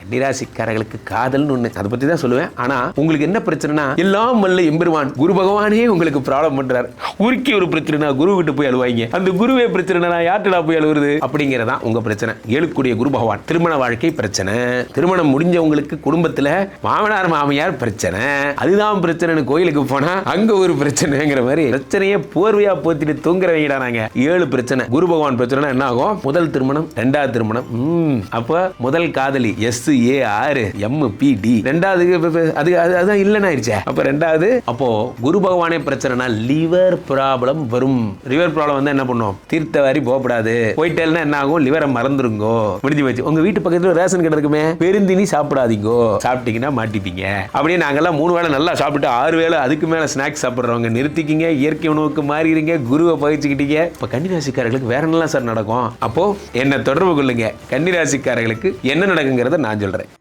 கன்னிராசிக்காரர்களுக்கு காதல்னு ஒண்ணு, அதை பத்தி தான் சொல்லுவேன். ஆனா உங்களுக்கு என்ன பிரச்சனைனா, எல்லாம் வல்ல எம்பெருமான் குரு பகவானே உங்களுக்கு ப்ராப்ளம் பண்றாரு. ஊருக்கே ஒரு பிரச்சனைனா குரு விட்டு போய் அழுவாங்க, அந்த குருவே பிரச்சனைனா யார்ட்டடா போய் அழுவுறது அப்படிங்கிறதா உங்க பிரச்சனை. ஏழுக்குடிய குரு பகவான். திருமண வாழ்க்கை பிரச்சனை, திருமணம் முடிஞ்சவங்களுக்கு குடும்பத்துல மாமனார் மாமியார் பிரச்சனை, அதுதான் பிரச்சனைன்னு கோயிலுக்கு போனா அங்க ஒரு பிரச்சனைங்கிற மாதிரி பிரச்சனையே போர்வையா போத்திட்டு தூங்குறவங்கடா நாங்க. 7 பிரச்சனை. குரு பகவான் பிரச்சனை என்ன ஆகும்? முதல் திருமணம், ரெண்டாவது திருமணம், அப்ப முதல் காதலி SARMPD, ரெண்டாவது அதுதான் இல்லைன்னு ஆயிடுச்சே. அப்ப ரெண்டாவது, அப்போ குரு பகவானே பிரச்சனைனா லிவர் ப்ராப்ளம் வரும். லிவர் ப்ராப்ளம் வந்து என்ன பண்ணும்? தீர்த்தவாரி போகப்படாது. போயிட்டேன்னா என்ன ஆகும்? லிவரை மறந்துருங்கோ, முடிஞ்சு போச்சு. உங்க வீட்டு பக்கத்துல ரேஷன் கடை இருக்குமே, பெருந்தினி சாப்பிடாதீங்கோ, சாப்பிட்டீங்கன்னா மாட்டிப்பீங்க. அப்படியே நாங்கெல்லாம் 3 வேளை நல்லா சாப்பிட்டு 6 வேளை அதுக்கு மேல ஸ்நாக்ஸ் சாப்பிடுறவங்க நிறுத்திக்கிங்க, இயற்கை உணவுக்கு மாறிடுங்க, குருவை பகிச்சுக்கிட்டீங்க. இப்ப கன்னிராசிக்காரர்களுக்கு வேற என்னலாம் சார் நடக்கும்? அப்போ என்ன தொடர்பு கொள்ளுங்க. கன்னிராசிக்காரர்களுக்கு என்ன நடக்குங்கிறத நான் சொல்றேன்.